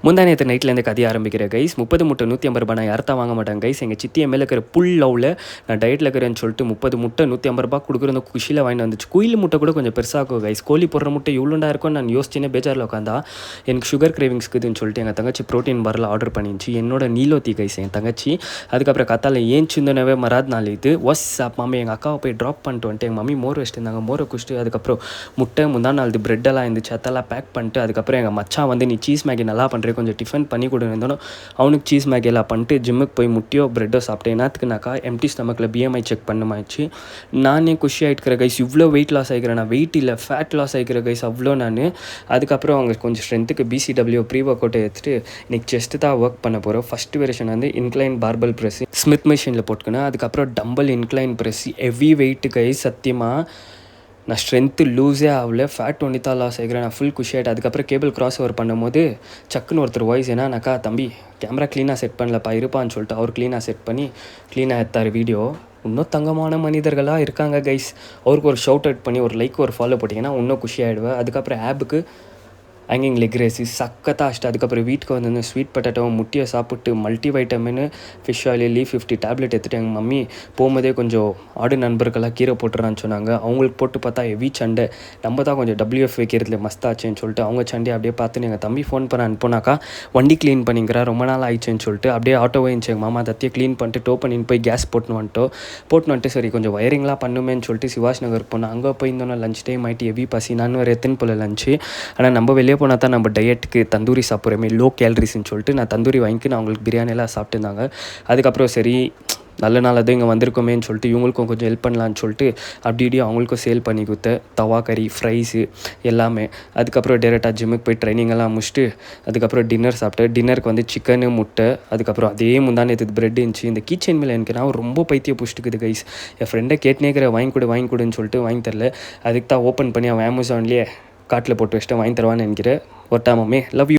முந்தா நேற்று நைட்லேருந்து கதையை ஆரம்பிக்கிற கைஸ் 30 முட்டை 150 நான் யார்த்தா வாங்க மாட்டேன் கைஸ். எங்கள் சித்தி மேலே இருக்கிற புல் லவ்வில் நான் டயட்டில் இருக்கிறேன்னு சொல்லிட்டு 30 முட்டை 150 கொடுக்குற அந்த குஷியில் வாங்கிட்டு வந்துச்சு. குயில் முட்டை கூட கொஞ்சம் பெருசாகும் கைஸ். கோழி போடுற முட்டை இவ்வளோண்டா இருக்கும். நான் யோசிச்சுனே பேஜாரில் உட்காந்தா எனக்கு சுகர் கிரேவிங்ஸ்க்குதுன்னு சொல்லிட்டு எங்கள் தங்கச்சி ப்ரோட்டீன் பாரில் ஆர்டர் பண்ணிச்சு. என்னோட நீலோத்தி கைஸ் என் தங்கச்சி. அதுக்கப்புறம் கத்தால ஏன் சிந்தனவே மறாத நாள் இது வாஸ் மாமி எங்கள் அக்காவை போய் ட்ராப் பண்ணிட்டு வந்துட்டு எங்கள் மம்மி மோர் வச்சுட்டு இருந்தாங்க. மோரை குடிச்சிட்டு அதுக்கப்புறம் முட்டை முந்தா நாள் பிரெட்டெல்லாம் இருந்துச்சு அதெல்லாம் பேக் பண்ணிட்டு அதுக்கப்புறம் எங்கள் மச்சான் வந்து நீ சீஸ் மேகி நல்லா பண்ணுறேன் கொஞ்சம் டிஃபன் பண்ணி கொடுன்னு அவனுக்கு சீஸ் மேகி எல்லாம் பண்ணிட்டு ஜிம்முக்கு போய் முட்டையோ ப்ரெட்டோ சாப்பிட்டேன். என்னத்துக்குனாக்கா எம்டி ஸ்டமக்கில் பிஎம்ஐ செக் பண்ணுமாச்சு. நானே குஷி ஆகிட்டுக்கிற கைஸ் இவ்வளோ வெயிட் லாஸ் ஆகிக்கிறேன். நான் வெயிட் இல்லை ஃபேட் லாஸ் ஆகிக்கிற கைஸ் அவ்வளோ. நான் அதுக்கப்புறம் அவங்க கொஞ்சம் ஸ்ட்ரென்த்துக்கு பிசிடபிள்யூ ப்ரீ ஒர்க் அவுட்டை எடுத்துகிட்டு இன்றைக்கி செஸ்ட்டு தான் ஒர்க் பண்ண போகிறோம். ஃபஸ்ட்டு வெர்ஷன் வந்து இன்க்ளைன் பார்பல் ப்ரெஸ் ஸ்மித் மிஷினில் போட்டுக்கணும். அதுக்கப்புறம் dumbbell incline press heavy weight guys. சத்தியமாக நான் ஸ்ட்ரென்த்து லூஸே ஆகல, ஃபேட் ஒன்றி தான் லாஸ் ஆகிக்கிறேன். நான் ஃபுல் குஷி ஆகிட்டு அதுக்கப்புறம் கேபிள் கிராஸ் ஓவர் பண்ணும்போது சக்குன்னு ஒருத்தர் வாய்ஸ் என்னக்கா தம்பி கேமரா க்ளீனாக செட் பண்ணலப்பா இருப்பான்னு சொல்லிட்டு அவர் க்ளீனாக செட் பண்ணி க்ளீனாக எடுத்தார் வீடியோ. இன்னும் தங்கமான மனிதர்களாக இருக்காங்க கைஸ். அவருக்கு ஒரு ஷவுட் அவுட் பண்ணி ஒரு லைக் ஒரு ஃபாலோ போட்டிங்கன்னா இன்னும் குஷி ஆகிடுவேன். அதுக்கப்புறம் ஆப்புக்கு ஹேங்கிங் லெக் ரேஸு சக்கத்தாக அஷ்டம். அதுக்கப்புறம் வீட்டுக்கு வந்து ஸ்வீட் பொட்டேட்டோவும் முட்டையை சாப்பிட்டு multi vitamin fish oil leaf 50 tablet எடுத்துகிட்டு எங்கள் மம்மி போகும்போதே கொஞ்சம் ஆடு நண்பர்களாக கீரை போட்டுறான்னு சொன்னாங்க. அவங்களுக்கு போட்டு பார்த்தா ஹெவி சண்டை. நம்ம தான் கொஞ்சம் WF வைக்கிறதுல மஸ்தாச்சுன்னு சொல்லிட்டு அவங்க சண்டையை அப்படியே பார்த்துன்னு எங்கள் தம்பி ஃபோன் பண்ண அனுப்புனாக்கா வண்டி க்ளீன் பண்ணிக்கிறா ரொம்ப நாள் ஆயிடுச்சுன்னு சொல்லிட்டு அப்படியே ஆட்டோ இருந்துச்சு. எங்கள் மாமா தத்தியை க்ளீன் பண்ணிட்டு டோ பண்ணின்னு போய் கேஸ் போட்டுன்னு வந்துட்டு சரி கொஞ்சம் ஒயரிங்லாம் பண்ணுமேன்னு சொல்லிட்டு சிவாஷ் நகர் போனோம். அங்கே போய் இருந்தோன்னா லஞ்ச் டைம் ஆகிட்டு ஹெவி பசி. நான் வேறு எத்தனை போல் லஞ்சு. ஆனால் நம்ம வெளியே போனால் தான் நம்ம டயட்டுக்கு தந்தூரி சாப்பிட்றமே லோ கேலரிஸ்ன்னு சொல்லிட்டு நான் தந்தூரி வாங்கி நான் அவங்களுக்கு பிரியாணியெல்லாம் சாப்பிட்டுருந்தாங்க. அதுக்கப்புறம் சரி நல்ல நாள் அது இங்கே வந்திருக்கோமேன்னு சொல்லிட்டு இவங்களுக்கும் கொஞ்சம் ஹெல்ப் பண்ணலான்னு சொல்லிட்டு அப்படி இப்படி அவங்களுக்கும் சேல் பண்ணி கொடுத்த தவா கறி ஃப்ரைஸு எல்லாமே. அதுக்கப்புறம் டேரெக்டாக ஜிம்முக்கு போய் ட்ரைனிங்கெல்லாம் முடிச்சுட்டு அதுக்கப்புறம் டின்னர் சாப்பிட்டேன். டின்னருக்கு வந்து சிக்கனு முட்டை அதுக்கப்புறம் அதே முந்தானேத்து பிரெட் இருந்துச்சு. இந்த கிச்சன் மேலே எனக்கு நான் ரொம்ப பைத்தியம் பிடிச்சிட்டுக்குது கைஸ். என் ஃப்ரெண்டை கேட்டுனேக்கிற வாங்கி கொடுன்னு சொல்லிட்டு வாங்கி தரல. அதுக்கு தான் ஓப்பன் பண்ணி அவன் அமேசான்லேயே காட்டில் போட்டு வச்சுட்டு வாங்கி தருவான்னு நினைக்கிறேன். ஒரு டைமே லவ் யூ.